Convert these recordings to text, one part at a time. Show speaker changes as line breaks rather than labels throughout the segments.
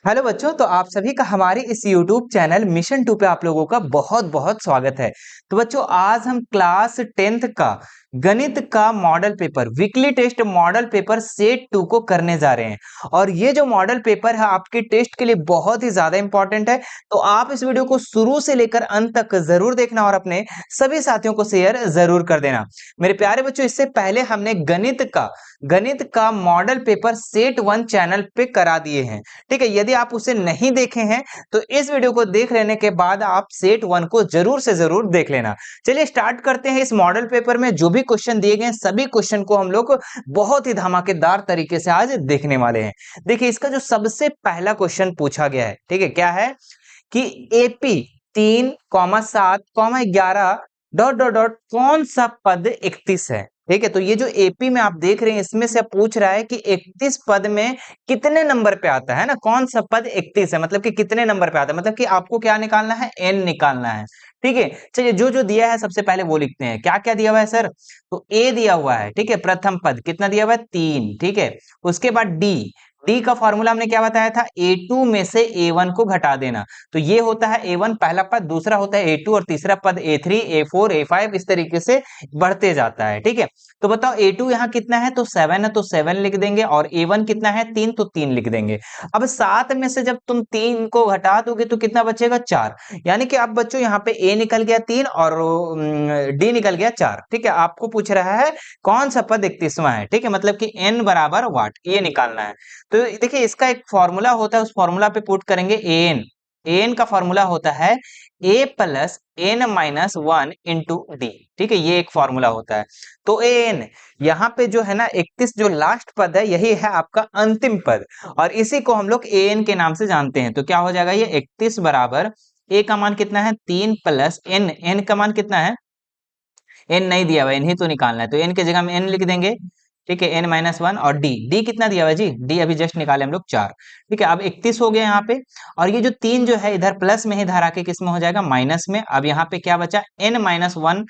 Hello बच्चों, तो आप सभी का हमारे इस YouTube चैनल मिशन 2 पे आप लोगों का बहुत बहुत स्वागत है। तो बच्चों, आज हम क्लास 10th का गणित का model paper weekly test model paper set 2 को करने जा रहे हैं। और ये जो मॉडल पेपर है आपके टेस्ट के लिए बहुत ही ज्यादा इंपॉर्टेंट है। तो आप इस वीडियो को शुरू से लेकर अंत तक जरूर देखना और अपने सभी साथियों को शेयर जरूर कर देना। मेरे प्यारे बच्चों, इससे पहले हमने गणित का मॉडल पेपर सेट 1 चैनल पे करा दिए हैं। ठीक है, यदि आप उसे नहीं देखे हैं तो इस वीडियो को देख लेने के बाद आप सेट 1 को जरूर से जरूर देख लेना। चलिए स्टार्ट करते हैं। इस मॉडल पेपर में जो भी क्वेश्चन दिए गए हैं सभी क्वेश्चन को हम लोग बहुत ही धमाकेदार तरीके से आज देखने वाले हैं। देखिए, इसका जो सबसे पहला क्वेश्चन पूछा गया है, ठीक है, क्या है कि एपी 3,7,11 डॉट डॉट डॉट कौन सा पद 31 है। ठीक है, तो ये जो एपी में आप देख रहे हैं इसमें से पूछ रहा है कि 31 पद में कितने नंबर पे आता है ना, कौन सा पद 31 है, मतलब कि कितने नंबर पे आता है, मतलब कि आपको क्या निकालना है, एन निकालना है। ठीक है, चलिए जो जो दिया है सबसे पहले वो लिखते हैं। क्या क्या दिया हुआ है सर? तो ए दिया हुआ है, ठीक है, प्रथम पद कितना दिया हुआ है, 3। ठीक है, उसके बाद डी, डी का फॉर्मूला हमने क्या बताया था, A2 में से A1 को घटा देना। तो ये होता है A1 पहला पद, दूसरा होता है A2 और तीसरा पद A3, A4, A5 इस तरीके से बढ़ते जाता है। ठीक है, तो बताओ A2 यहाँ कितना है, तो 7 है तो 7 लिख देंगे, और A1 कितना है, 3, तो 3 लिख देंगे। अब 7 में से जब तुम 3 को घटा दोगे तो कितना बचेगा, 4। यानी कि अब बच्चों यहाँ पे A निकल गया 3 और D निकल गया 4। ठीक है, आपको पूछ रहा है कौन सा पद 31वां है। ठीक है, मतलब कि n बराबर वाट, ये निकालना है। तो देखिए, इसका एक फॉर्मूला होता है, उस फॉर्मूला पे पुट करेंगे an। an का फॉर्मूला होता है a plus n minus 1 into D. ठीक है, ये एक फॉर्मूला होता है। तो an यहाँ पे जो है ना 31 जो लास्ट पद है यही है आपका अंतिम पद, और इसी को हम लोग an के नाम से जानते हैं। तो क्या हो जाएगा, ये 31 बराबर a का मान कितना है, 3 प्लस n, n का मान कितना है, एन नहीं दिया हुआ, एन ही तो निकालना है, तो एन की जगह में एन लिख देंगे। ठीक है, एन माइनस 1, और डी, डी कितना दिया हुआ है जी, डी अभी जस्ट निकाले हम लोग 4। ठीक है, अब 31 हो गया यहाँ पे, और ये जो 3 जो है इधर प्लस में ही धारा के किस में हो जाएगा, माइनस में। अब यहाँ पे क्या बचा, एन माइनस 1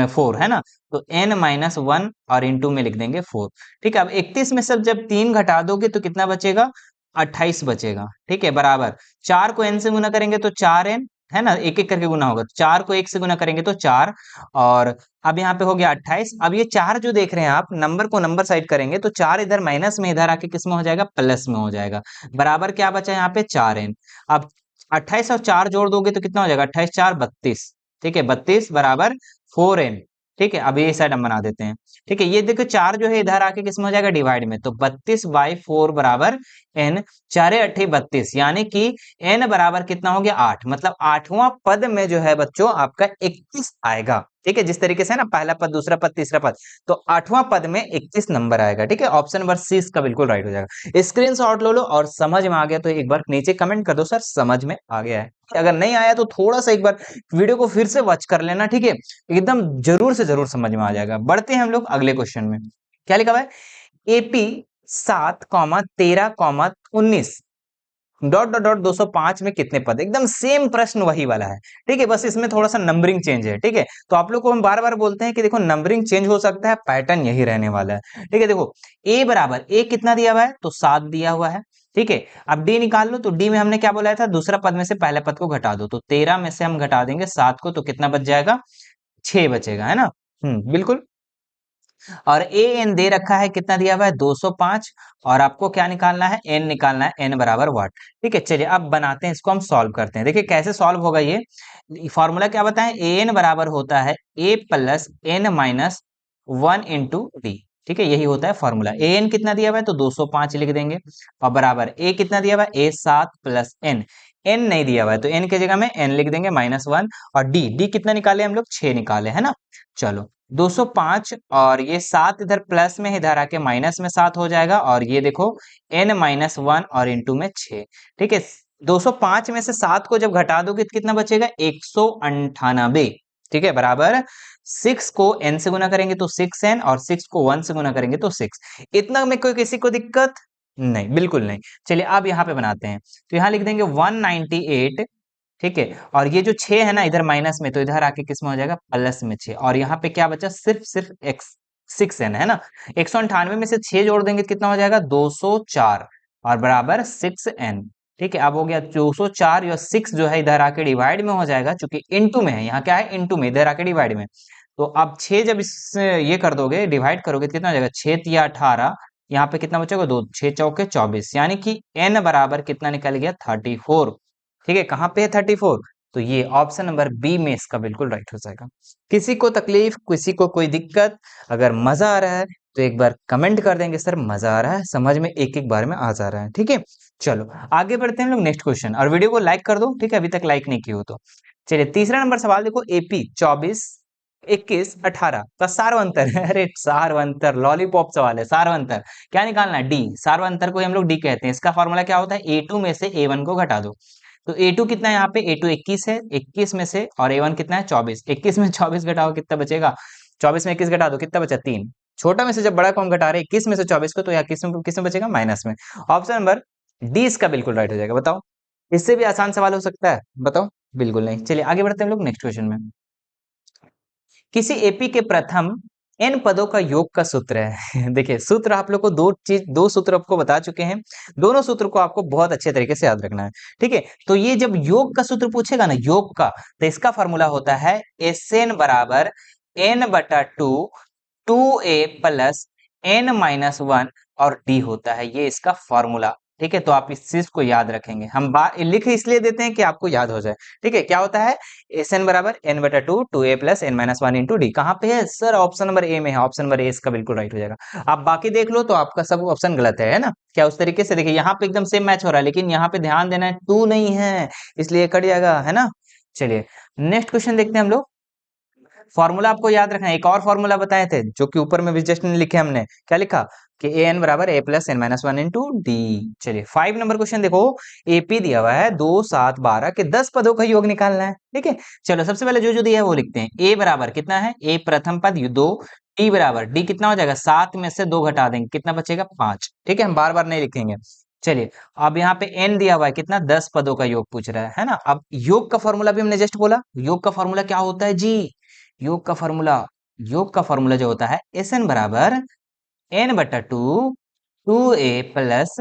4 है ना, तो एन माइनस 1 और इंटू में लिख देंगे 4। ठीक है, अब 31 में सब जब 3 घटा दोगे तो कितना बचेगा, 28 बचेगा। ठीक है, बराबर 4 को n से गुना करेंगे तो 4n है ना, एक एक करके गुना होगा, तो 4 को 1 से गुना करेंगे तो 4, और अब यहाँ पे हो गया 28। अब ये 4 जो देख रहे हैं आप, नंबर को नंबर साइड करेंगे तो 4 इधर माइनस में, इधर आके किस में हो जाएगा, प्लस में हो जाएगा। बराबर क्या बचा यहाँ पे, 4n। अब 28 और 4 जोड़ दोगे तो कितना हो जाएगा, 28 4 32। ठीक है, 32 बराबर 4n। ठीक है, अब ये साइड हम बना देते हैं। ठीक है, ये देखो 4 जो है इधर आके किस में हो जाएगा, डिवाइड में, तो 32/4 बराबर n। 4 अट्ठे 32, यानी कि n बराबर कितना हो गया, 8। मतलब 8वां पद में जो है बच्चों आपका 31 आएगा। ठीक है, जिस तरीके से ना पहला पद, दूसरा पद, तीसरा पद, तो 8वां पद में 31 नंबर आएगा। ठीक है, ऑप्शन नंबर सी इसका बिल्कुल राइट हो जाएगा। स्क्रीनशॉट लो लो, और समझ में आ गया तो एक बार नीचे कमेंट कर दो, सर समझ में आ गया है। अगर नहीं आया तो थोड़ा सा एक बार वीडियो को फिर से वॉच कर लेना। ठीक है, एकदम जरूर से जरूर समझ में आ जाएगा। बढ़ते हैं हम लोग अगले क्वेश्चन में। क्या लिखा हुआ है, एपी 7,13,19 डॉट डॉट डॉट 205 में कितने पद। एकदम सेम प्रश्न वही वाला है। ठीक है, बस इसमें थोड़ा सा नंबरिंग चेंज है। ठीक है, तो आप लोग को हम बार बार बोलते हैं कि देखो नंबरिंग चेंज हो सकता है, पैटर्न यही रहने वाला है। ठीक है, देखो ए बराबर, ए कितना दिया हुआ है, तो 7 दिया हुआ है। ठीक है, अब डी निकाल लो, तो डी में हमने क्या बोला था, दूसरा पद में से पहले पद को घटा दो, तो 13 में से हम घटा देंगे 7 को, तो कितना बच जाएगा, 6 बचेगा, है ना। बिल्कुल। और ए एन दे रखा है, कितना दिया हुआ है, 205, और आपको क्या निकालना है, एन निकालना है, एन बराबर वाट। ठीक है, चलिए अब बनाते हैं, इसको हम सॉल्व करते हैं। देखिए कैसे सॉल्व होगा ये, फॉर्मूला क्या बताएं, ए एन बराबर होता है a plus N minus 1 into D. ठीक है, यही होता है फॉर्मूला। ए एन कितना दिया हुआ है, तो 205 लिख देंगे, और बराबर ए कितना दिया हुआ है, ए 7 प्लस एन, एन नहीं दिया हुआ है तो एन की जगह में एन लिख देंगे -1, और डी, डी कितना निकाले हम लोग, 6 निकाले, है ना। चलो 205, और ये 7 इधर प्लस में, इधर आके माइनस में 7 हो जाएगा, और ये देखो n माइनस 1 और इंटू में 6। ठीक है, 205 में से 7 को जब घटा दोगे तो कितना बचेगा, 198। ठीक है, बराबर 6 को n से गुना करेंगे तो 6n, और 6 को 1 से गुना करेंगे तो 6। इतना में कोई किसी को दिक्कत नहीं, बिल्कुल नहीं। चलिए अब यहाँ पे बनाते हैं, तो यहाँ लिख देंगे 198। ठीक है, और ये जो 6 है ना इधर माइनस में, तो इधर आके किस में हो जाएगा, प्लस में 6, और यहाँ पे क्या बचा, सिर्फ सिर्फ एक्स 6n है ना। 198 में से 6 जोड़ देंगे तो कितना हो जाएगा, 204, और बराबर 6n। ठीक है, अब हो गया 204 या 6 जो है इधर आके डिवाइड में हो जाएगा, चूंकि इनटू में है, यहाँ क्या है इनटू में, इधर आके डिवाइड में। तो अब 6 जब इससे ये कर दोगे डिवाइड करोगे तो कितना हो जाएगा 6 तिया 18, यहाँ पे कितना बचेगा 2, 6 चौके 24, यानी कि n बराबर कितना निकल गया 34। ठीक है, कहाँ पे है 34? तो ये ऑप्शन नंबर बी में इसका बिल्कुल राइट हो जाएगा। किसी को तकलीफ, किसी को कोई दिक्कत, अगर मजा आ रहा है तो एक बार कमेंट कर देंगे सर मजा आ रहा है, समझ में एक एक बार में आ जा रहा है। ठीक है, चलो आगे बढ़ते हैं हम लोग नेक्स्ट क्वेश्चन, और वीडियो को लाइक कर दो, ठीक है, अभी तक लाइक नहीं की हो तो। चलिए तीसरा नंबर सवाल देखो, एपी 24 21 18 का सारवंतर है। अरे सारवंतर, लॉलीपॉप सवाल है, सारवंतर क्या निकालना है? डी। सारवंतर को हम लोग डी कहते हैं। इसका फॉर्मूला क्या होता है? A2 में से A1 को घटा दो। तो A2 कितना है यहाँ पे? A2 21 है, 21 में से, और A1 कितना है 24, 21 में 24 घटाओ कितना बचेगा? 24 में 21 घटा दो कितना बचा? 3। छोटा में से जब बड़ा को हम घटा रहे हैं 21 में से 24 को, तो यहाँ किस में बचेगा? माइनस में। ऑप्शन नंबर डी इसका बिल्कुल राइट हो जाएगा। बताओ, इससे भी आसान सवाल हो सकता है? बताओ, बिल्कुल नहीं। चलिए आगे बढ़ते हैं हम लोग नेक्स्ट क्वेश्चन में। किसी एपी के प्रथम n पदों का योग का सूत्र है। देखिए सूत्र आप लोग को दो सूत्र आपको बता चुके हैं, दोनों सूत्र को आपको बहुत अच्छे तरीके से याद रखना है। ठीक है, तो ये जब योग का सूत्र पूछेगा ना, योग का, तो इसका फॉर्मूला होता है Sn बराबर n/2 2a प्लस n-1 और d होता है, ये इसका फॉर्मूला। ठीक है, तो आप इस चीज को याद रखेंगे। हम लिख इसलिए देते हैं कि आपको याद हो जाए। ठीक है, क्या होता है? Sn बराबर n/2 2a plus n-1 into D. कहाँ पे है सर? ऑप्शन नंबर ए में है। ऑप्शन नंबर ए इसका बिल्कुल राइट हो जाएगा। आप बाकी देख लो तो आपका सब ऑप्शन गलत है ना? क्या उस तरीके से देखिए, यहाँ पे एकदम सेम मैच हो रहा है, लेकिन यहाँ पे ध्यान देना है 2 नहीं है, इसलिए कट जाएगा, है ना? चलिए नेक्स्ट क्वेश्चन देखते हैं हम लोग। फॉर्मूला आपको याद रखना है। एक और फॉर्मूला बताए थे जो कि ऊपर में भी जस्ट लिखे हमने, क्या लिखा कि an बराबर a plus n-1 into D. चलिए 5 नंबर क्वेश्चन देखो, एपी दिया हुआ है 2 7 12 के 10 पदों का योग निकालना है। ठीक है, चलो सबसे पहले जो जो दिया है वो लिखते हैं। a बराबर कितना है? a प्रथम पद 2, d बराबर d कितना हो जाएगा? 7 में से 2 घटा देंगे कितना बचेगा? 5। ठीक है, हम बार बार नहीं लिखेंगे। चलिए अब यहाँ पे n दिया हुआ है कितना? 10 पदों का योग पूछ रहा है ना? अब योग का फॉर्मूला भी हमने जस्ट बोला, योग का फॉर्मूला क्या होता है जी? योग का फॉर्मूला जो होता है Sn बराबर n/2 2a प्लस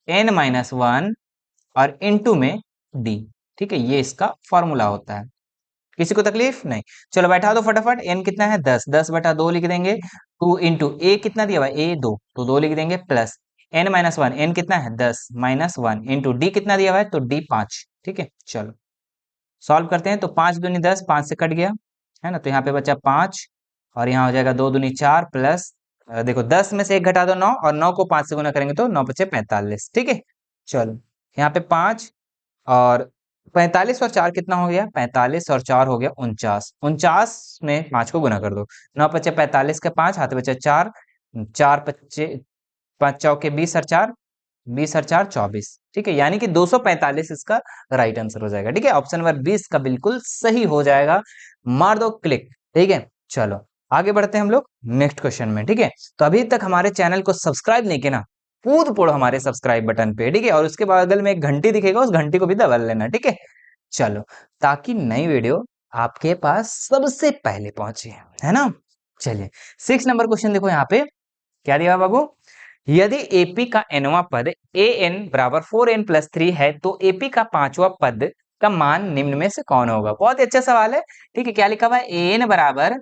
n-1 और इंटू में d। ठीक है, ये इसका फॉर्मूला होता है। किसी को तकलीफ नहीं? चलो बैठा दो फटाफट। n कितना है? 10, 10/2 लिख देंगे। 2 इंटू a कितना दिया हुआ है? a 2, तो 2 लिख देंगे प्लस n-1, n कितना है? 10 -1 इंटू d कितना दिया हुआ है? तो d 5। ठीक है, चलो सॉल्व करते हैं। तो 5 दूनी 10, 5 से कट गया, है ना? तो यहाँ पे बचा 5, और यहाँ हो जाएगा 2 दूनी 4 प्लस देखो 10 में से 1 घटा दो 9, और 9 को 5 से गुना करेंगे तो 9 बचे 45। ठीक है, चलो यहाँ पे 5 और 45 और 4 कितना हो गया? 45 और 4 हो गया 49। 49 में 5 को गुना कर दो, 9 बचे 45 के 5 हाथ बचे 4, 4 बचे 5 चौके 20 और 4, 20 और 4 24। ठीक है, यानी कि 245 इसका राइट आंसर हो जाएगा। ठीक है, ऑप्शन नंबर 20 का बिल्कुल सही हो जाएगा। मार दो क्लिक। ठीक है, चलो आगे बढ़ते हैं हम लोग नेक्स्ट क्वेश्चन में। ठीक है, तो अभी तक हमारे चैनल को सब्सक्राइब नहीं किया ना, कूद पड़ो हमारे सब्सक्राइब बटन पे। ठीक है, और उसके बगल में एक घंटी दिखेगा, उस घंटी को भी दबा लेना। ठीक है, चलो ताकि नई वीडियो आपके पास सबसे पहले पहुंचे, है ना? चलिए 6 नंबर क्वेश्चन देखो, यहाँ पे क्या दिया बाबू? यदि एपी का nवां पद an बराबर 4n प्लस 3 है, तो एपी का 5वां पद का मान निम्न में से कौन होगा? बहुत ही अच्छा सवाल है। ठीक है, क्या लिखा हुआ है? an बराबर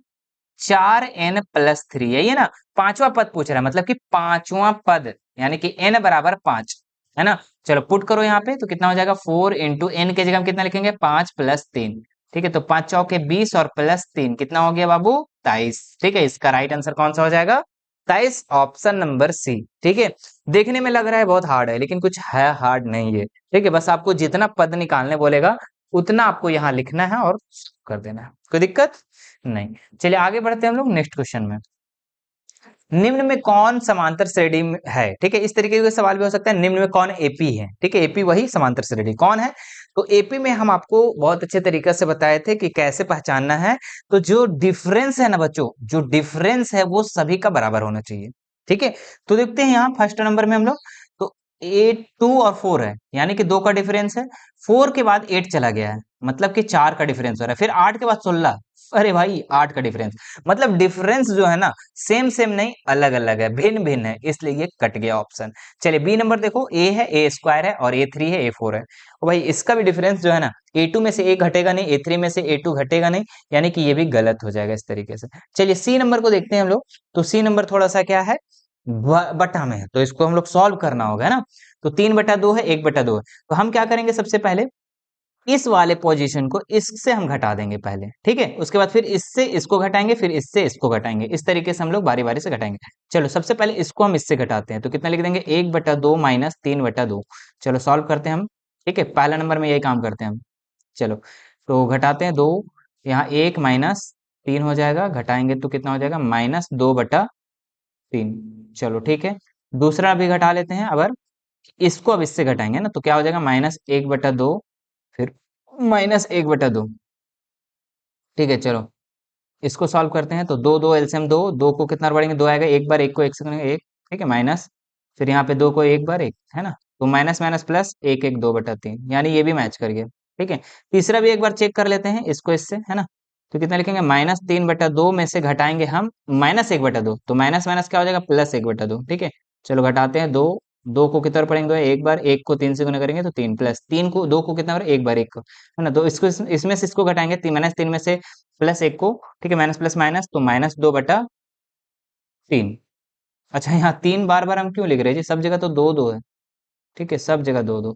4n प्लस 3 है, ये ना 5वां पद पूछ रहा है, मतलब कि 5वां पद, यानी कि n बराबर 5, है ना? चलो पुट करो यहाँ पे, तो कितना हो जाएगा? 4 इंटू n के जगह हम कितना लिखेंगे? 5 प्लस 3। ठीक है, तो 5 चौके 20 और प्लस 3 कितना हो गया बाबू? 23। ठीक है, इसका राइट आंसर कौन सा हो जाएगा? 23, ऑप्शन नंबर सी। ठीक है, देखने में लग रहा है बहुत हार्ड है, लेकिन कुछ है हार्ड नहीं है। ठीक है, बस आपको जितना पद निकालने बोलेगा उतना आपको यहाँ लिखना है और कर देना है, कोई दिक्कत नहीं। चलिए आगे बढ़ते हैं हम लोग नेक्स्ट क्वेश्चन में। निम्न में कौन समांतर श्रेणी में है? ठीक है, इस तरीके का सवाल भी हो सकता है, निम्न में कौन एपी है? ठीक है, एपी वही समांतर श्रेणी कौन है? तो एपी में हम आपको बहुत अच्छे तरीके से बताए थे कि कैसे पहचानना है। तो जो डिफरेंस है ना बच्चों, जो डिफरेंस है वो सभी का बराबर होना चाहिए। ठीक है, तो देखते हैं यहाँ फर्स्ट नंबर में हम लोग, तो एट, 2 और 4 है, यानी कि 2 का डिफरेंस है। 4 के बाद 8 चला गया है, मतलब कि 4 का डिफरेंस हो रहा है। फिर 8 के बाद 16, अरे भाई 8 का डिफरेंस, मतलब डिफरेंस जो है ना सेम सेम नहीं, अलग अलग है, भिन्न भिन्न है, इसलिए ये कट गया ऑप्शन। चलिए बी नंबर देखो, ए है, ए स्क्वायर है, और A3 है, A4 है। तो भाई इसका भी डिफरेंस जो है ना, A2 में से ए घटेगा नहीं, A3 में से A2 घटेगा नहीं, यानी कि ये भी गलत हो जाएगा इस तरीके से। चलिए सी नंबर को देखते हैं हम लोग। तो सी नंबर थोड़ा सा क्या है, बटा में है, तो इसको हम लोग सॉल्व करना होगा, है ना। तो 3/2 है, 1/2 है। तो हम क्या करेंगे, सबसे पहले इस वाले पोजीशन को इससे हम घटा देंगे पहले, ठीक है। उसके बाद फिर इससे इसको घटाएंगे, फिर इससे इसको घटाएंगे, इस तरीके से हम लोग बारी बारी से घटाएंगे। चलो सबसे पहले इसको हम इससे घटाते हैं, तो कितना लिख देंगे, 1/2 माइनस 3/2। चलो सॉल्व करते हैं हम, ठीक है, पहला नंबर में यही काम करते हैं हम। चलो तो घटाते हैं 2, यहाँ 1 - 3 हो जाएगा, घटाएंगे तो कितना हो जाएगा, -2/3। चलो ठीक है, दूसरा भी घटा लेते हैं। अगर इसको अब इससे घटाएंगे ना, तो क्या हो जाएगा, -1/2, फिर -1/2। ठीक है, चलो इसको सॉल्व करते हैं। तो दो दो एलसीएम दो, दो को कितना बढ़ेंगे, दो आएगा, एक बार एक को एक से करेंगे, एक, ठीक है, माइनस, फिर यहाँ पे दो को एक बार एक, है ना। तो माइनस माइनस प्लस, 1/2/3, यानी ये भी मैच कर गया। ठीक है, तीसरा भी एक बार चेक कर लेते हैं इसको इससे, है ना। तो कितना लिखेंगे, -3/2 में से घटाएंगे हम -1/2, तो माइनस माइनस क्या हो जाएगा, +1/2। ठीक है, चलो घटाते हैं, दो, दो को कितना पढ़ेंगे, दो एक बार, एक को 3 से गुना करेंगे तो 3, प्लस 3 को दो को कितना करें, एक बार एक को, है ना। तो इसको इसमें से इसको घटाएंगे, -3 में से प्लस एक को, ठीक है, माइनस प्लस माइनस, तो -2/3। अच्छा यहाँ 3 बार बार हम क्यों लिख रहे हैं जी, सब जगह तो दो दो है। ठीक है, सब जगह दो दो।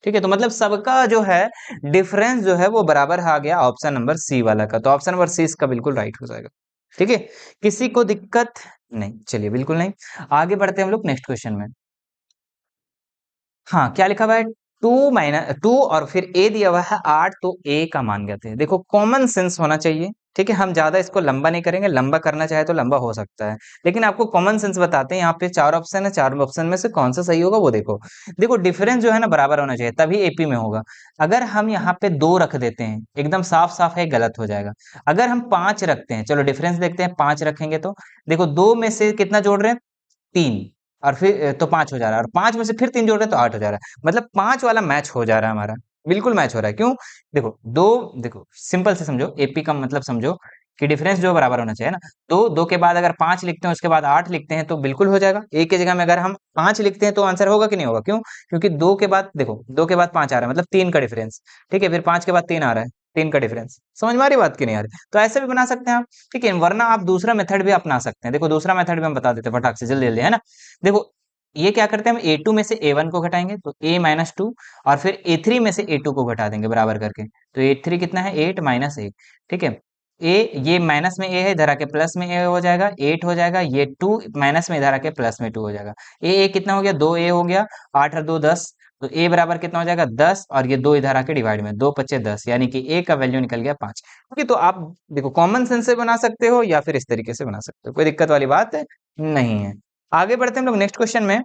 ठीक है, तो मतलब सबका जो है डिफरेंस जो है वो बराबर आ गया ऑप्शन नंबर सी वाला का, तो ऑप्शन नंबर सी इसका बिल्कुल राइट हो जाएगा। ठीक है, किसी को दिक्कत नहीं, चलिए बिल्कुल नहीं। आगे बढ़ते हैं हम लोग नेक्स्ट क्वेश्चन में। हाँ, क्या लिखा हुआ है, 2 और फिर ए दिया हुआ है 8, तो ए का मान कहते हैं। देखो कॉमन सेंस होना चाहिए, ठीक है, हम ज्यादा इसको लंबा नहीं करेंगे, लंबा करना चाहे तो लंबा हो सकता है, लेकिन आपको कॉमन सेंस बताते हैं। यहाँ पे 4 ऑप्शन है, 4 ऑप्शन में से कौन सा सही होगा वो देखो। देखो डिफरेंस जो है ना बराबर होना चाहिए, तभी एपी में होगा। अगर हम यहाँ पे 2 रख देते हैं, एकदम साफ साफ है, गलत हो जाएगा। अगर हम 5 रखते हैं, चलो डिफरेंस देखते हैं, 5 रखेंगे तो देखो 2 में से कितना जोड़ रहे हैं, 3, और फिर तो 5 हो जा रहा है, और 5 में से फिर 3 जोड़ रहे हैं तो 8 हो जा रहा है, मतलब 5 वाला मैच हो जा रहा है हमारा, बिल्कुल मैच हो रहा है। क्यों, देखो दो, देखो सिंपल से समझो, एपी का मतलब समझो कि डिफरेंस जो बराबर होना चाहिए ना। दो, दो के बाद अगर 5 लिखते हैं, उसके बाद 8 लिखते हैं तो बिल्कुल हो जाएगा। एक की जगह में अगर हम 5 लिखते हैं तो आंसर होगा कि नहीं होगा, क्यों, क्योंकि दो के बाद देखो, दो के बाद 5 आ रहा है, मतलब 3 का डिफरेंस। ठीक है, फिर 5 के बाद 3 आ रहा है, 3 का डिफरेंस। समझ में आ रही बात की नहीं आ रही, तो ऐसे भी बना सकते हैं आप। ठीक है, वरना आप दूसरा मेथड भी अपना सकते हैं। देखो दूसरा मेथड भी हम बता देते हैं फटाक से, जल्दी जल्दी, है ना। देखो ये क्या करते हैं, हम A2 में से A1 को घटाएंगे तो A-2, और फिर A3 में से A2 को घटा देंगे बराबर करके। तो A3 कितना है, 8 - 1। ठीक है, ए, ये माइनस में ए है, इधर आके प्लस में ए हो जाएगा, 8 हो जाएगा, ये 2 माइनस में इधर आके प्लस में 2 हो जाएगा। ए कितना हो गया, 2 हो गया, 8 और 2 10, तो ए बराबर कितना हो जाएगा, 10, और ये 2 इधर आके डिवाइड में, 2 पच्चे 10, यानी कि ए का वैल्यू निकल गया 5। ठीक है, तो आप देखो कॉमन सेंस से बना सकते हो या फिर इस तरीके से बना सकते हो, कोई दिक्कत वाली बात नहीं है। आगे बढ़ते हैं हम लोग नेक्स्ट क्वेश्चन में।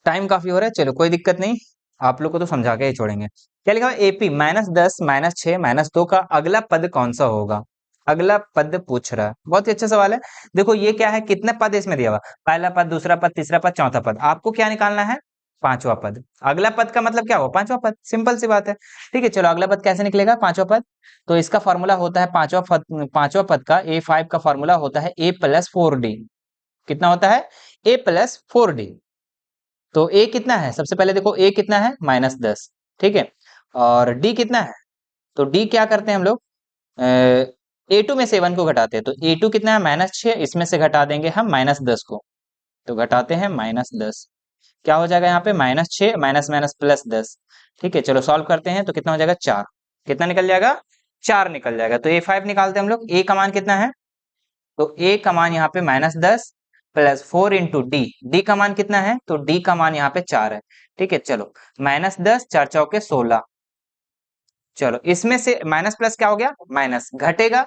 टाइम काफी हो रहा है, चलो कोई दिक्कत नहीं, आप लोग को तो समझा के ही छोड़ेंगे। क्या लिखा है, एपी -10 -6 -2 का अगला पद कौन सा होगा। अगला पद पूछ रहा है, बहुत ही अच्छा सवाल है। देखो ये क्या है, कितने पद इसमें दिया हुआ, पहला पद, दूसरा पद, तीसरा पद, चौथा पद, आपको क्या निकालना है, पांचवा पद। अगला पद का मतलब क्या हुआ, पांचवा पद, सिंपल सी बात है। ठीक है, चलो अगला पद कैसे निकलेगा, पांचवा पद। तो इसका फॉर्मूला होता है, पांचवा पद का A5 का फॉर्मूला होता है A+4D। कितना होता है, A+4D। तो ए कितना है, सबसे पहले देखो ए कितना है, -10। ठीक है, और डी कितना है, तो डी क्या करते हैं हम लोग, A2 में से A1 को घटाते हैं, तो A2 कितना है, -6, इसमें से घटा देंगे हम -10 को, तो घटाते हैं -10, क्या हो जाएगा यहाँ पे, -6 माइनस माइनस +10। ठीक है, चलो सॉल्व करते हैं, तो कितना हो जाएगा, 4, कितना निकल जाएगा, 4 निकल जाएगा। तो A5 निकालते हैं हम लोग, ए का मान कितना है, तो ए का मान यहाँ पे -10 +4 इंटू डी, डी का मान कितना है, तो डी का मान यहाँ पे 4 है। ठीक है, चलो -10, 4 चौके 16, चलो इसमें से माइनस प्लस क्या हो गया, माइनस घटेगा,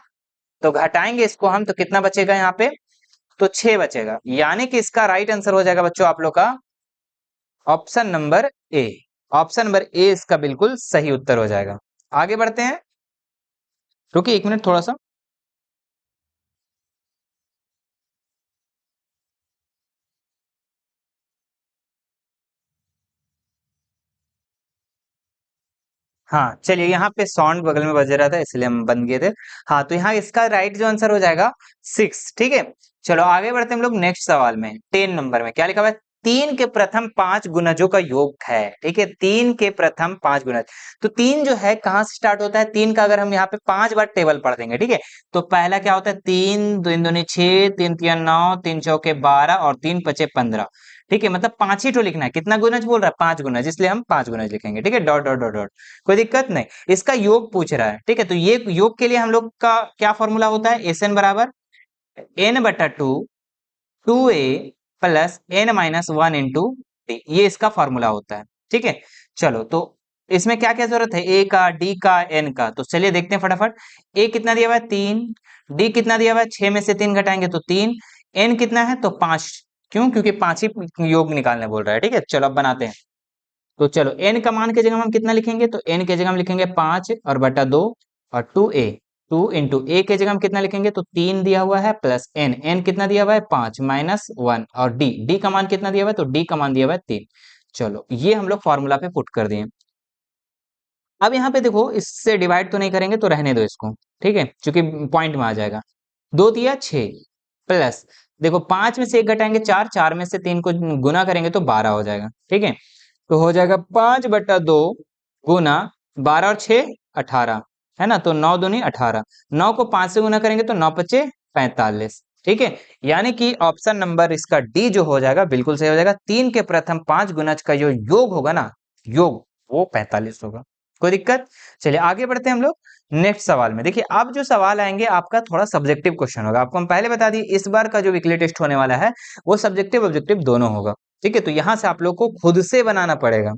तो घटाएंगे इसको हम, तो कितना बचेगा यहाँ पे, तो 6 बचेगा, यानी कि इसका राइट आंसर हो जाएगा बच्चों आप लोग का option number A. Option number A इसका बिल्कुल सही उत्तर हो जाएगा। आगे बढ़ते हैं, रुकिए 1 मिनट थोड़ा सा। हाँ चलिए, यहाँ पे साउंड बगल में बज रहा था इसलिए हम बंद किए थे। हाँ तो यहाँ इसका राइट जो आंसर हो जाएगा 6, ठीक है। चलो आगे बढ़ते हैं हम लोग नेक्स्ट सवाल में। 10 नंबर में क्या लिखा हुआ है? 3 के प्रथम 5 गुणजों का योग है, ठीक है। 3 के प्रथम 5 गुणज, तो 3 जो है कहाँ से स्टार्ट होता है? 3 का अगर हम यहाँ पे 5 बार टेबल पढ़ देंगे, ठीक है, तो पहला क्या होता है? 3 2 दूनी 6, 3 3 9, 3 चौके 12 और 3 पचे 15, ठीक है। मतलब 5 ही तो लिखना है। कितना गुणज बोल रहा है? 5 गुणज, इसलिए हम 5 गुणज लिखेंगे, ठीक है। डॉट डॉट डॉट डॉट, कोई दिक्कत नहीं। इसका योग पूछ रहा है, ठीक है। तो ये योग के लिए हम लोग का क्या फॉर्मूला होता है? एस एन बराबर एन बटा to, 2a plus N minus 1 into D, ये इसका फॉर्मूला होता है, ठीक है। चलो तो इसमें क्या क्या जरूरत है? ए का, डी का, एन का, तो चलिए देखते हैं फटाफट। ए कितना दिया हुआ है? 3। डी कितना दिया हुआ है? 6 में से 3 घटाएंगे तो 3। एन कितना है? तो 5। क्यों? क्योंकि 5 ही योग निकालने बोल रहा है, ठीक है। चलो अब बनाते हैं। तो चलो एन का मान की जगह हम कितना लिखेंगे? तो एन की जगह हम लिखेंगे 5 और बटा 2 और 2a, 2 इंटू ए के जगह हम कितना लिखेंगे? तो 3 दिया हुआ है प्लस एन, एन कितना दिया हुआ है? 5 माइनस 1 और डी, डी का मान कितना दिया हुआ है? तो डी का मान दिया हुआ है 3। चलो ये हम लोग फॉर्मूला पे पुट कर दिए। अब यहाँ पे देखो, इससे डिवाइड तो नहीं करेंगे तो रहने दो इसको, ठीक है, क्योंकि पॉइंट में आ जाएगा। 2 दिया 6 प्लस, देखो 5 में से 1 घटाएंगे 4, 4 में से 3 को गुना करेंगे तो 12 हो जाएगा, ठीक है। तो हो जाएगा 5 बटा 2 गुना 12 और 6 18, है ना। तो 9 दूनी 18, 9 को 5 से गुना करेंगे तो 9 पचे 45, ठीक है। यानी कि ऑप्शन नंबर इसका डी जो हो जाएगा बिल्कुल सही हो जाएगा। 3 के प्रथम 5 गुणज का जो योग होगा ना, योग, वो 45 होगा। कोई दिक्कत? चलिए आगे बढ़ते हैं हम लोग नेक्स्ट सवाल में। देखिए अब जो सवाल आएंगे आपका थोड़ा सब्जेक्टिव क्वेश्चन होगा। आपको हम पहले बता दिए इस बार का जो वीकली टेस्ट होने वाला है वो सब्जेक्टिव ऑब्जेक्टिव दोनों होगा, ठीक है। तो यहां से आप लोग को खुद से बनाना पड़ेगा,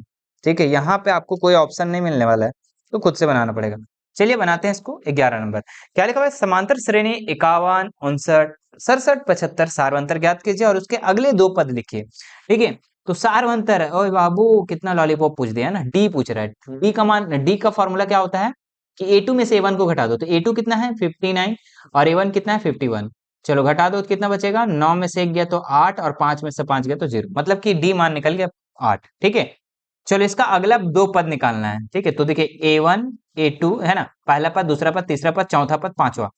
ठीक है। यहाँ पे आपको कोई ऑप्शन नहीं मिलने वाला है, तो खुद से बनाना पड़ेगा। चलिए बनाते हैं इसको। 11 नंबर क्या लिखा हुआ है? समांतर श्रेणी 51 59 67 75 सारवंतर ज्ञात कीजिए और उसके अगले दो पद लिखिए, ठीक है। तो सारवंतर, ओए बाबू कितना लॉलीपॉप पूछ दिया ना, डी पूछ रहा है। डी का मान, डी का फॉर्मूला क्या होता है कि a2 में से a1 को घटा दो, तो a2 कितना है? 59 और a1 कितना है? 51। चलो घटा दो तो कितना बचेगा? 9 में से 1 गया तो 8 और 5 में से 5 गया तो 0, मतलब कि डी मान निकल गया 8, ठीक है। चलो इसका अगला दो पद निकालना है, ठीक है। तो देखिए A1 A2 है ना, पहला पद, दूसरा पद, तीसरा पद, चौथा पद, पांचवा,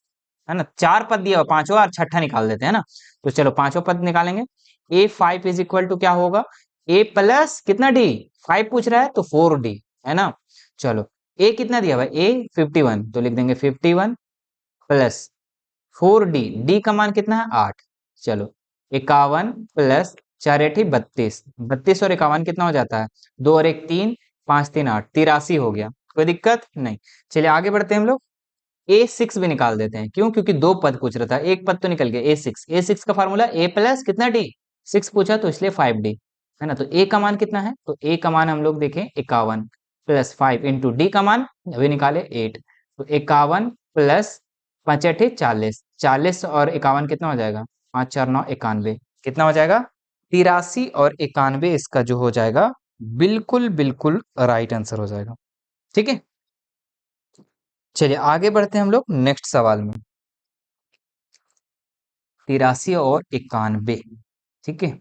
है ना। 4 पद दिया हुआ, पांचवा और छठा निकाल देते हैं ना। तो चलो पांचवा पद निकालेंगे। A5 इज इक्वल टू क्या होगा? A प्लस कितना डी, 5 पूछ रहा है तो 4D, है ना। चलो A कितना दिया हुआ है? A 51, तो लिख देंगे 51 प्लस 4D, डी का मान कितना है? 8। चलो 51 प्लस 4 8 32, 32 और 51 कितना हो जाता है? 2 और 1 3, 5 3 8, 83 हो गया। कोई दिक्कत नहीं। चलिए आगे बढ़ते हैं हम लोग। A6 भी निकाल देते हैं, क्यों? क्योंकि दो पद पूछ रहा था, एक पद तो निकल गया। A6, A6 का फार्मूला A प्लस कितना D, 6 पूछा तो इसलिए 5D, है ना। तो A का मान कितना है? तो A का मान हम लोग देखें 51 प्लस 5 इंटू डी का मान अभी निकाले 8, तो 51 प्लस 5 8 40, 40 और 51 कितना हो जाएगा? 5 4 9 91, कितना हो जाएगा? 83 और 91 इसका जो हो जाएगा बिल्कुल बिल्कुल राइट आंसर हो जाएगा, ठीक है। चलिए आगे बढ़ते हैं हम लोग नेक्स्ट सवाल में। 83 और 91, ठीक है।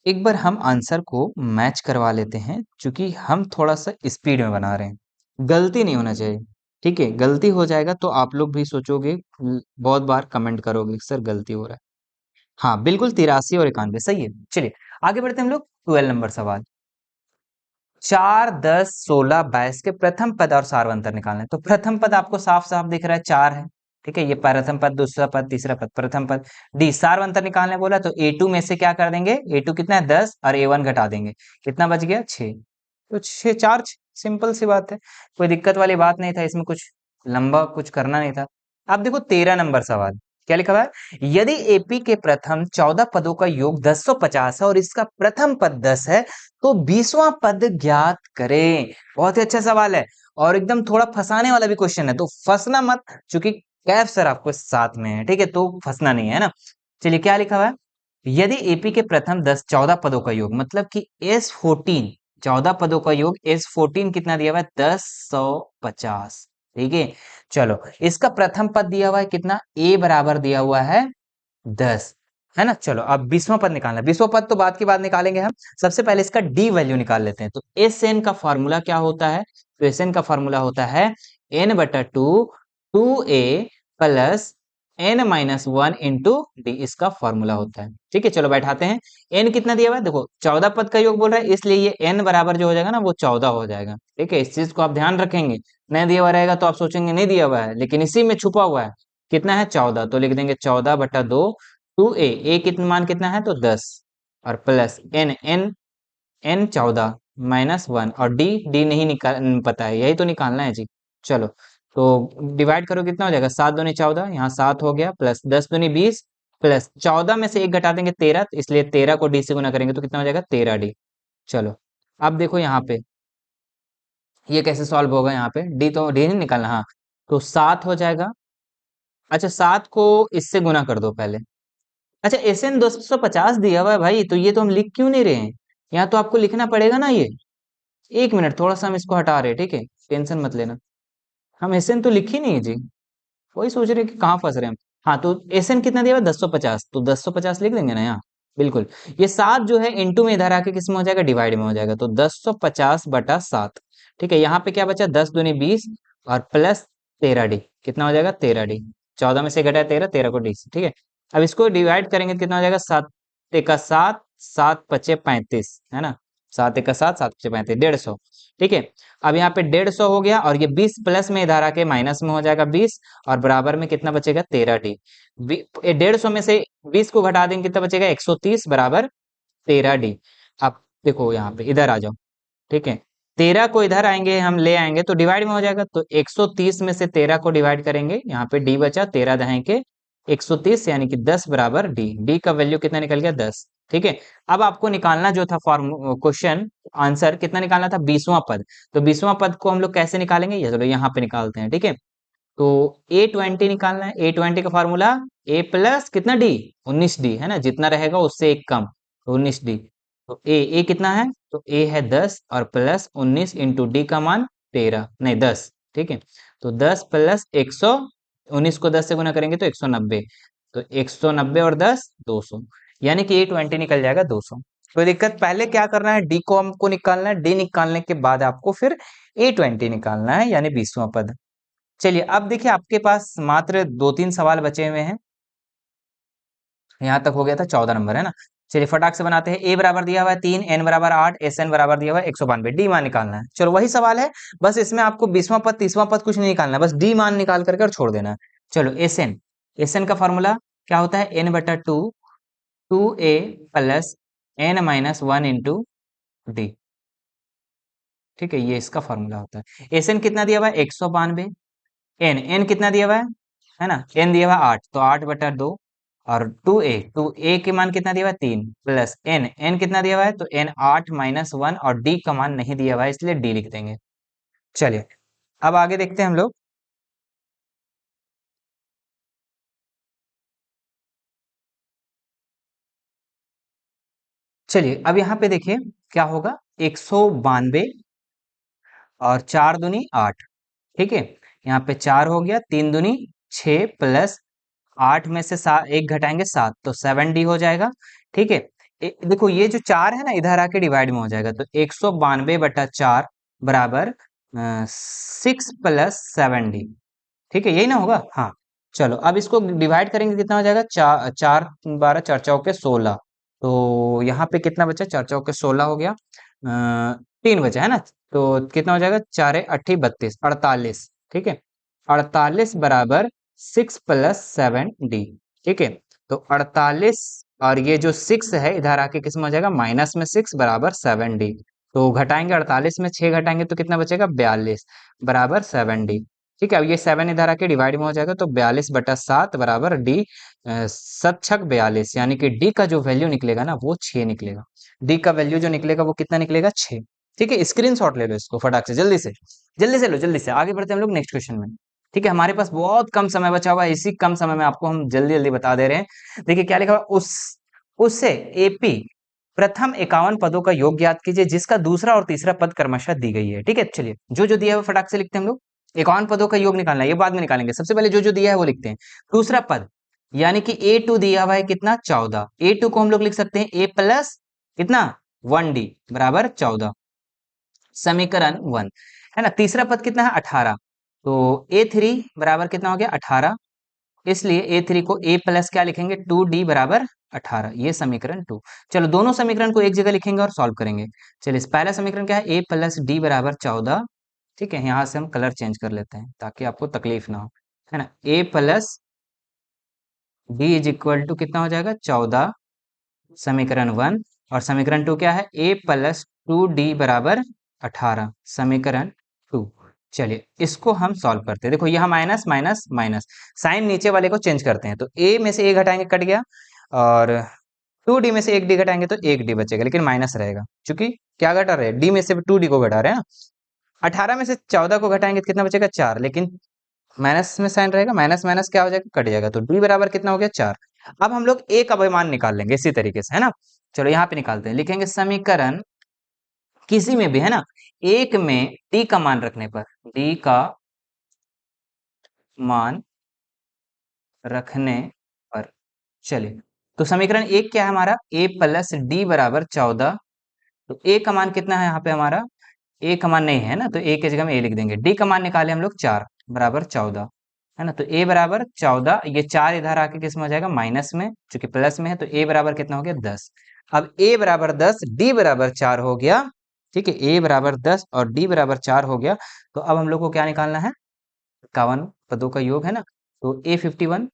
एक बार हम आंसर को मैच करवा लेते हैं, क्योंकि हम थोड़ा सा स्पीड में बना रहे हैं। गलती नहीं होना चाहिए, ठीक है। गलती हो जाएगा तो आप लोग भी सोचोगे, बहुत बार कमेंट करोगे सर गलती हो रहा है। हाँ बिल्कुल, 83 और 91 सही है। चलिए आगे बढ़ते हैं हम लोग 12 नंबर सवाल। 4 10 16 22 के प्रथम पद और सारवंतर निकालना है। तो प्रथम पद आपको साफ साफ दिख रहा है 4 है, ठीक है। ये प्रथम पद, दूसरा पद, तीसरा पद, प्रथम पद। डी सारवंतर निकालने बोला तो A2 में से क्या कर देंगे? A2 कितना है? 10 और A1 घटा देंगे, कितना बच गया? 6। तो 6 4, सिंपल सी बात है, कोई दिक्कत वाली बात नहीं था इसमें, कुछ लंबा कुछ करना नहीं था। अब देखो 13 नंबर सवाल क्या लिखा हुआ है? यदि एपी के प्रथम 14 पदों का योग 1050 है और इसका प्रथम पद 10 है, तो 20वां पद ज्ञात करें। बहुत ही अच्छा सवाल है और एकदम थोड़ा फंसाने वाला भी क्वेश्चन है, तो फंसना मत, क्योंकि कैफ सर आपको साथ में है, ठीक है, तो फंसना नहीं है ना। चलिए क्या लिखा हुआ है? यदि एपी के प्रथम 10 14 पदों का योग, मतलब कि S14 14 पदों का योग, S14 कितना दिया हुआ है? 1050, ठीक है। चलो इसका प्रथम पद दिया हुआ है कितना? A बराबर दिया हुआ है 10, है ना। चलो अब 20वां पद निकालना है। 20वां पद तो बाद की बात निकालेंगे हम, सबसे पहले इसका डी वैल्यू निकाल लेते हैं। तो एस एन का फॉर्मूला क्या होता है? तो एस एन का फॉर्मूला होता है n बटा to, 2a plus n minus one into D, इसका फॉर्मूला होता है। ठीक है, चलो बैठाते हैं। n कितना दिया हुआ है, देखो 14 पद का योग बोल रहा है, इसलिए ये n बराबर जो हो जाएगा ना वो 14 हो जाएगा। ठीक है, इस चीज को आप ध्यान रखेंगे, नहीं दिया हुआ रहेगा तो आप सोचेंगे नहीं दिया हुआ है, लेकिन इसी में छुपा हुआ है। कितना है 14, तो लिख देंगे 14 बटा दो, 2a, a कितना मान कितना है तो 10, और प्लस n 14 माइनस वन, और डी नहीं निकाल पता है, यही तो निकालना है जी। चलो, तो डिवाइड करो कितना हो जाएगा, 7 दूनी 14, यहाँ 7 हो गया, प्लस 10 दूनी 20, प्लस 14 में से एक घटा देंगे 13, इसलिए 13 को डी से गुना करेंगे तो कितना हो जाएगा 13d। चलो, अब देखो यहाँ पे ये कैसे सॉल्व होगा, यहाँ पे डी नहीं निकालना, हाँ, तो 7 हो जाएगा। अच्छा, 7 को इससे गुना कर दो पहले। अच्छा, एस एन 250 दिया हुआ है भाई, तो ये तो हम लिख क्यों नहीं रहे हैं, यहाँ तो आपको लिखना पड़ेगा ना ये। एक मिनट, थोड़ा सा हम इसको हटा रहे हैं, ठीक है, टेंशन मत लेना। हम एस एन तो लिख ही नहीं है जी, वही सोच रहे हैं कि कहाँ फंस रहे हैं हम। हाँ, तो एस एन कितना दिया हुआ है 1050, तो 1050 लिख देंगे ना यहाँ। बिल्कुल, ये 7 जो है इंटू में इधर आके किस में हो जाएगा, डिवाइड में हो जाएगा, तो 1050 बटा 7। ठीक है, यहाँ पे क्या बचा, 10 दूनी 20, और प्लस 13d, कितना हो जाएगा 13d। 14 में से घटाया 13, 13 को डी से। ठीक है, अब इसको डिवाइड करेंगे तो कितना हो जाएगा, 7 एका 7, 7 पचे 35, है ना, 7 एका 7, 7 पचे 35, 150। ठीक है, अब यहाँ पे 150 हो गया, और ये 20 प्लस में इधर आके माइनस में हो जाएगा 20, और बराबर में कितना बचेगा 13d। 150 में से 20 को घटा देंगे कितना बचेगा 130 बराबर 13d। अब देखो यहाँ पे इधर आ जाओ, ठीक है, 13 को इधर आएंगे हम ले आएंगे तो डिवाइड में हो जाएगा, तो 130 में से 13 को डिवाइड करेंगे, यहाँ पे डी बचा, 13 दहाई के 130, यानी कि 10 बराबर डी। डी का वैल्यू कितना निकल गया 10। ठीक है, अब आपको निकालना जो था फॉर्म क्वेश्चन आंसर कितना निकालना था, 20वां पद। तो 20वां पद को हम लोग कैसे निकालेंगे, ये चलो यहाँ पे निकालते हैं। ठीक है, तो A20 निकालना है। A20 का फॉर्मूला A प्लस कितना डी, 19d, है ना, जितना रहेगा उससे एक कम, तो 19d। तो ए कितना है, तो ए है 10, और प्लस 19 इंटू डी का मान 13 नहीं 10। ठीक है, तो 10 प्लस 119 को 10 से गुना करेंगे तो 190, तो 190 और 10 200, यानी कि A20 निकल जाएगा 200। कोई दिक्कत, पहले क्या करना है, डी को हमको निकालना है, डी निकालने के बाद आपको फिर A20 निकालना है, यानी 20वां पद। चलिए, अब देखिए आपके पास मात्र 2-3 सवाल बचे हुए हैं, यहाँ तक हो गया था 14 नंबर, है ना। चलिए फटाक से बनाते हैं। ए बराबर दिया हुआ है 3, एन बराबर 8, एस एन बराबर दिया हुआ है 192, डी मान निकालना है। चलो वही सवाल है, बस इसमें आपको 20वां पद 30वां पद कुछ नहीं निकालना है, बस डी मान निकाल करके और छोड़ देना है। चलो एस एन, एस एन का फॉर्मूला क्या होता है, एन बटा to, 2a plus N minus one into D. ठीक है, ये इसका फॉर्मूला होता है। एस एन कितना दिया हुआ है 192, एन कितना दिया हुआ है ना, एन दिया हुआ 8, तो 8 बटा 2, और 2a के मान कितना दिया हुआ है 3, प्लस एन कितना दिया हुआ है, तो एन 8 माइनस 1, और डी का मान नहीं दिया हुआ है इसलिए डी लिख देंगे। चलिए, अब आगे देखते हैं हम लोग। चलिए, अब यहाँ पे देखिए क्या होगा, 192 और 4 दूनी 8। ठीक है, यहाँ पे 4 हो गया, 3 दूनी 6, प्लस 8 में से एक घटाएंगे 7, तो 7d हो जाएगा। ठीक है, देखो ये जो 4 है ना इधर आके डिवाइड में हो जाएगा, तो 192 बटा 4 बराबर 6 प्लस 7d। ठीक है, यही ना होगा, हाँ। चलो, अब इसको डिवाइड करेंगे कितना हो जाएगा, 4 4 12 4 चौके 16, तो यहाँ पे कितना बचा, 4 चौके 16 हो गया, 3 बचा है ना, तो कितना हो जाएगा, 4 8 32, 48। ठीक है, 48 बराबर 6 प्लस 7d। ठीक है, तो 48, और ये जो 6 है इधर आके किस में हो जाएगा, माइनस में 6 बराबर 7d। तो घटाएंगे, 48 में 6 घटाएंगे तो कितना बचेगा 42 बराबर 7d। ठीक है, अब ये 7 इधर आके डिवाइड में हो जाएगा, तो 42 बटा 7 बराबर डी, 7 छक 42, यानी कि डी का जो वैल्यू निकलेगा ना वो 6 निकलेगा। डी का वैल्यू जो निकलेगा वो कितना निकलेगा 6। ठीक है, स्क्रीनशॉट ले लो इसको फटाक से, जल्दी से, जल्दी से लो, जल्दी से आगे बढ़ते हैं हम लोग नेक्स्ट क्वेश्चन में। ठीक है, हमारे पास बहुत कम समय बचा हुआ है, इसी कम समय में आपको हम जल्दी जल्दी बता दे रहे हैं। देखिए क्या लिखा हुआ, उससे एपी प्रथम 51 पदों का योग ज्ञात कीजिए जिसका दूसरा और तीसरा पद क्रमशः दी गई है। ठीक है, चलिए जो जो दिया है वो फटाक से लिखते हैं हम लोग। 51 पदों का योग निकालना है, ये बाद में निकालेंगे, सबसे पहले जो जो दिया है वो लिखते हैं। दूसरा पद यानी कि A2 दिया हुआ है कितना 14, A2 को हम लोग लिख सकते हैं A प्लस कितना 1D बराबर 14, समीकरण 1। है ना। तीसरा पद कितना है 18, तो A3 बराबर कितना हो गया 18, इसलिए A3 को A प्लस क्या लिखेंगे 2D बराबर 18, ये समीकरण 2। चलो दोनों समीकरण को एक जगह लिखेंगे और सॉल्व करेंगे। चलिए इस पहला समीकरण क्या है A प्लस डी बराबर 14, ठीक है, यहाँ से हम कलर चेंज कर लेते हैं ताकि आपको तकलीफ ना हो, है ना। A plus D is equal to कितना हो जाएगा 14, समीकरण 1, और समीकरण 2 क्या है A प्लस 2D बराबर 18, समीकरण 2। चलिए इसको हम सॉल्व करते हैं। देखो यहाँ माइनस माइनस माइनस, साइन नीचे वाले को चेंज करते हैं, तो A में से A घटाएंगे कट गया, और 2D में से एक D घटाएंगे तो एक D बचेगा, लेकिन माइनस रहेगा, क्योंकि क्या घटा रहे हैं D में से 2D को घटा रहे हैं ना। 18 में से 14 को घटाएंगे तो कितना बचेगा 4, लेकिन माइनस में साइन रहेगा, माइनस माइनस क्या हो जाएगा कट जाएगा, तो D बराबर कितना हो गया 4। अब हम लोग A का अभिमान निकाल लेंगे इसी तरीके से, है ना। चलो यहाँ पे निकालते हैं, लिखेंगे समीकरण किसी में भी, है ना, एक में D का मान रखने पर, D का मान रखने पर, चलिए तो समीकरण एक क्या है हमारा A प्लस डी बराबर 14, तो A का मान कितना है यहाँ पे हमारा, A का मान नहीं है ना, तो A की जगह में A लिख देंगे। D का मान निकाले हम लोग 4 बराबर 14, है ना, तो A बराबर 14, ये 4 इधर आके किस में हो जाएगा माइनस में, चूंकि प्लस में है, तो A बराबर कितना हो गया 10। अब A बराबर 10, D बराबर 4 हो गया, ठीक है, A बराबर 10 और D बराबर 4 हो गया, तो अब हम लोग को क्या निकालना है 51 पदों का योग, है ना, तो A51,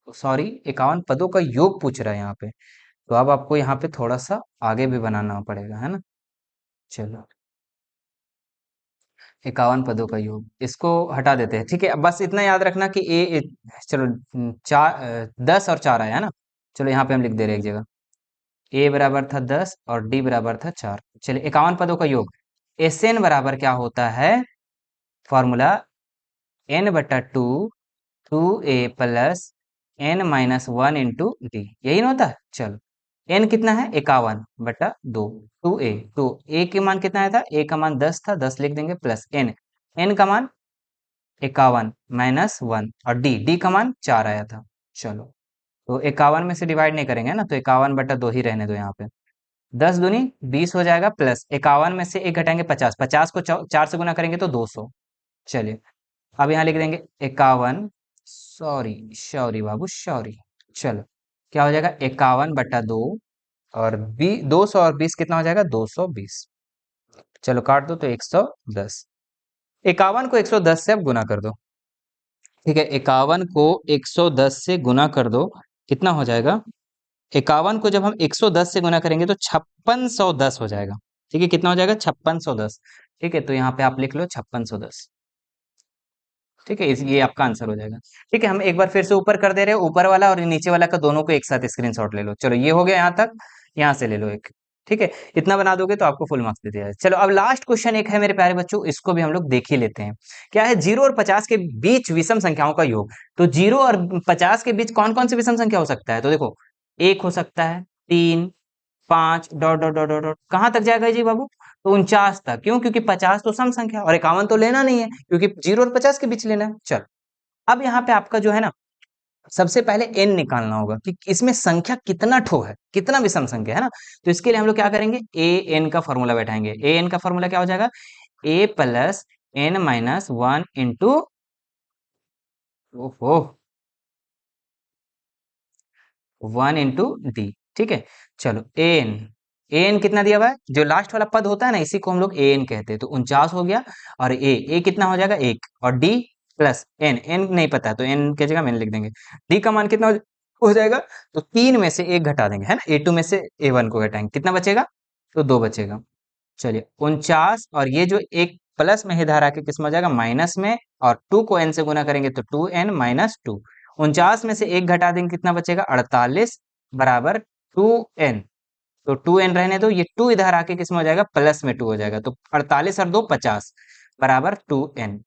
सॉरी 51 पदों का योग पूछ रहा है यहाँ पे, तो अब आपको यहाँ पे थोड़ा सा आगे भी बनाना पड़ेगा, है ना। चलो 51 पदों का योग, इसको हटा देते हैं, ठीक है। अब बस इतना याद रखना कि चलो 10 और 4 आया है ना, चलो यहाँ पे हम लिख दे रहे हैं एक जगह, A बराबर था 10 और D बराबर था 4। चलिए 51 पदों का योग, SN बराबर क्या होता है, फॉर्मूला N बटा 2, 2A plus N minus 1 into D, यही ना होता है। चलो N कितना है 51 बटा 2, 2A, तो A के मान कितना आया था, A का मान 10 था, 10 लिख देंगे, प्लस N का मान 51 माइनस 1, और D का मान 4 आया था। चलो तो 51 में से डिवाइड नहीं करेंगे ना, तो 51 बटा 2 ही रहने दो यहाँ पे, 10 दूनी 20 हो जाएगा, प्लस 51 में से एक घटाएंगे 50, 50 को 4 से गुना करेंगे तो 200। चलिए अब यहाँ लिख देंगे 51, सॉरी सॉरी बाबू सॉरी, चलो क्या हो जाएगा 51 बटा 2, और 200 और 20 कितना हो जाएगा 220। चलो काट दो तो 110, 51 को 110 से अब गुना कर दो, ठीक है, 51 को 110 से गुना कर दो, कितना हो जाएगा, 51 को जब हम 110 से गुना करेंगे तो 5610 हो जाएगा, ठीक है, कितना हो जाएगा 5610, ठीक है, तो यहाँ पे आप लिख लो 5610, ठीक है, ये आपका आंसर हो जाएगा। ठीक है, हम एक बार फिर से ऊपर कर दे रहे हैं, ऊपर वाला और नीचे वाला का दोनों को एक साथ स्क्रीनशॉट ले लो। चलो ये हो गया यहाँ तक, यहाँ से ले लो एक, ठीक है, इतना बना दोगे तो आपको फुल मार्क्स दे दिया जाए। चलो अब लास्ट क्वेश्चन एक है मेरे प्यारे बच्चों, इसको भी हम लोग देख ही लेते हैं। क्या है 0 और 50 के बीच विषम संख्याओं का योग, तो 0 और 50 के बीच कौन कौन सी विषम संख्या हो सकता है, तो देखो 1 हो सकता है, 3, 5 dot dot dot dot dot कहाँ तक जाएगा जी बाबू, तो 49 तक, क्यों, क्योंकि 50 तो सम संख्या और 51 तो लेना नहीं है, क्योंकि 0 और 50 के बीच लेना है। चल अब यहाँ पे आपका जो है ना, सबसे पहले n निकालना होगा कि इसमें संख्या कितना ठो है, कितना विषम संख्या है ना, तो इसके लिए हम लोग क्या करेंगे, a n का फॉर्मूला बैठाएंगे। a n का फॉर्मूला क्या हो जाएगा, a plus n minus 1 into, ओहो 1 इंटू डी, ठीक है। चलो an कितना दिया हुआ है, जो लास्ट वाला पद होता है ना इसी को हम लोग an कहते हैं, तो 49 हो गया, और a कितना हो जाएगा 1, और d प्लस n नहीं पता है तो n की जगह मैंने लिख देंगे, d का मान कितना हो जाएगा, तो 3 में से 1 घटा देंगे, है ना, a2 में से a1 को घटाएंगे, कितना बचेगा, तो 2 बचेगा। चलिए 49, और ये जो एक प्लस में इधर आके किस में हो जाएगा माइनस में, और 2 को n से गुना करेंगे तो 2n माइनस 2, 49 में से 1 घटा देंगे कितना बचेगा 48 बराबर 2n, तो 2n रहने दो, ये 2 इधर आके किस में हो जाएगा प्लस में 2 हो जाएगा, तो 48 और 2 50 बराबर 2n।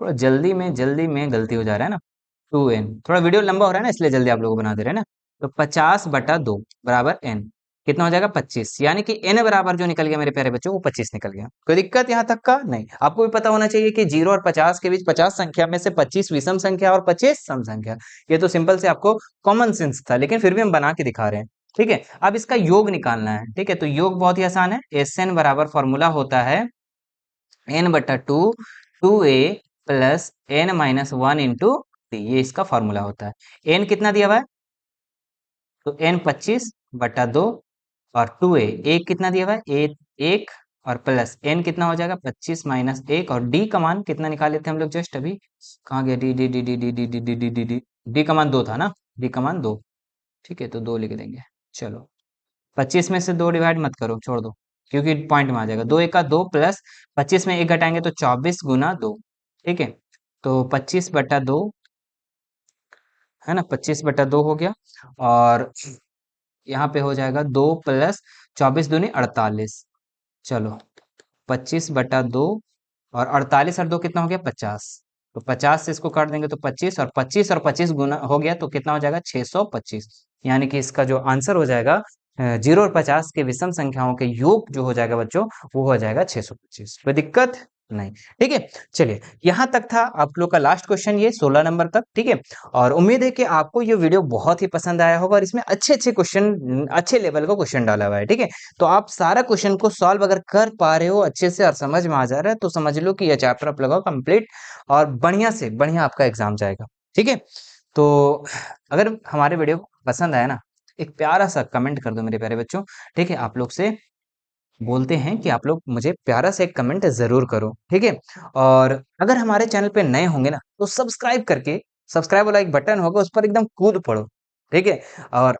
थोड़ा जल्दी में गलती हो जा रहा है ना, 2n, थोड़ा वीडियो लंबा हो रहा है ना इसलिए जल्दी आप लोग बना दे रहे हैं ना, तो 50 बटा 2 बराबर n, कितना हो जाएगा 25, यानी कि n बराबर जो निकल गया मेरे प्यारे बच्चों वो 25 निकल गया। कोई दिक्कत यहाँ तक का नहीं, आपको भी पता होना चाहिए कि 0 और 50 के बीच 50 संख्या में से 25 विषम संख्या और 25 सम संख्या, ये तो सिंपल से आपको कॉमन सेंस था, लेकिन फिर भी हम बना के दिखा रहे हैं, ठीक है, अब इसका योग निकालना है। ठीक है, तो योग बहुत ही आसान है। एस एन बराबर फॉर्मूला होता है n/2 2a plus n-1 into T, ये इसका फॉर्मूला होता है। n कितना दिया हुआ है, तो n 25/2 और 2a, एक कितना दिया हुआ है, एक और प्लस n कितना हो जाएगा 25 माइनस 1, और d का मान कितना निकाले थे हम लोग जस्ट अभी, कहाँ गया D D D D D D D D D D D D का मान 2 था ना, d का मान 2। ठीक है, तो 2 लिख देंगे। चलो, 25 में से 2 डिवाइड मत करो, छोड़ दो, क्योंकि पॉइंट में आ जाएगा। 2 1 2 प्लस 25 में 1 घटाएंगे तो 24 गुना 2। ठीक है, तो 25/2 है ना, 25/2 हो गया। और यहाँ पे हो जाएगा 2 प्लस 24 दूनी 48। चलो, 25/2 और 48 और 2 कितना हो गया 50। तो 50 से इसको काट देंगे तो 25, और 25 और 25 गुना हो गया तो कितना हो जाएगा 625। यानी कि इसका जो आंसर हो जाएगा 0 और 50 के विषम संख्याओं के योग जो हो जाएगा बच्चों, वो हो जाएगा 625। कोई दिक्कत नहीं। ठीक है, चलिए यहां तक था आप लोग का लास्ट क्वेश्चन, ये 16 नंबर तक। ठीक है, और उम्मीद है कि आपको ये वीडियो बहुत ही पसंद आया होगा, और इसमें अच्छे अच्छे क्वेश्चन, अच्छे लेवल का क्वेश्चन डाला हुआ है। ठीक है, तो आप सारा क्वेश्चन को सॉल्व अगर कर पा रहे हो अच्छे से और समझ में आ जा रहा है, तो समझ लो कि यह चैप्टर आप लगाओ कंप्लीट, और बढ़िया से बढ़िया आपका एग्जाम जाएगा। ठीक है, तो अगर हमारे वीडियो पसंद आया ना, एक प्यारा सा कमेंट कर दो मेरे प्यारे बच्चों। ठीक है, आप लोग से बोलते हैं कि आप लोग मुझे प्यारा सा एक कमेंट जरूर करो। ठीक है, और अगर हमारे चैनल पे नए होंगे ना, तो सब्सक्राइब करके, सब्सक्राइब वाला एक बटन होगा उस पर एकदम कूद पड़ो। ठीक है, और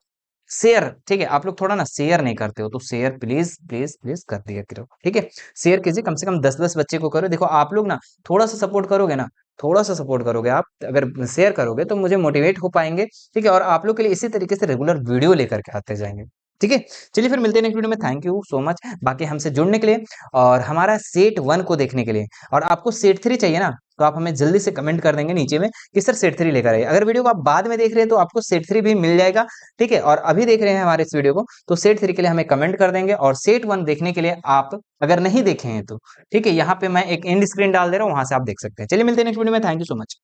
शेयर, ठीक है, आप लोग थोड़ा ना शेयर नहीं करते हो, तो शेयर प्लीज प्लीज प्लीज कर दिया करो। ठीक है, शेयर कीजिए, कम से कम 10-10 बच्चे को करो। देखो आप लोग ना थोड़ा सा सपोर्ट करोगे ना, थोड़ा सा सपोर्ट करोगे आप, अगर शेयर करोगे तो मुझे मोटिवेट हो पाएंगे। ठीक है, और आप लोग के लिए इसी तरीके से रेगुलर वीडियो लेकर के आते जाएंगे। ठीक है, चलिए फिर मिलते हैं नेक्स्ट वीडियो में। थैंक यू सो मच बाकी हमसे जुड़ने के लिए, और हमारा सेट 1 को देखने के लिए। और आपको सेट 3 चाहिए ना, तो आप हमें जल्दी से कमेंट कर देंगे नीचे में कि सर सेट 3 लेकर आइए। अगर वीडियो को आप बाद में देख रहे हैं तो आपको सेट 3 भी मिल जाएगा। ठीक है, और अभी देख रहे हैं हमारे इस वीडियो को, तो सेट 3 के लिए हमें कमेंट कर देंगे, और सेट 1 देखने के लिए आप अगर नहीं देखे हैं तो ठीक है, यहाँ पे मैं एक एंड स्क्रीन डाल दे रहा हूँ, वहां से आप देख सकते हैं। चलिए मिलते हैं नेक्स्ट वीडियो में। Thank you so much.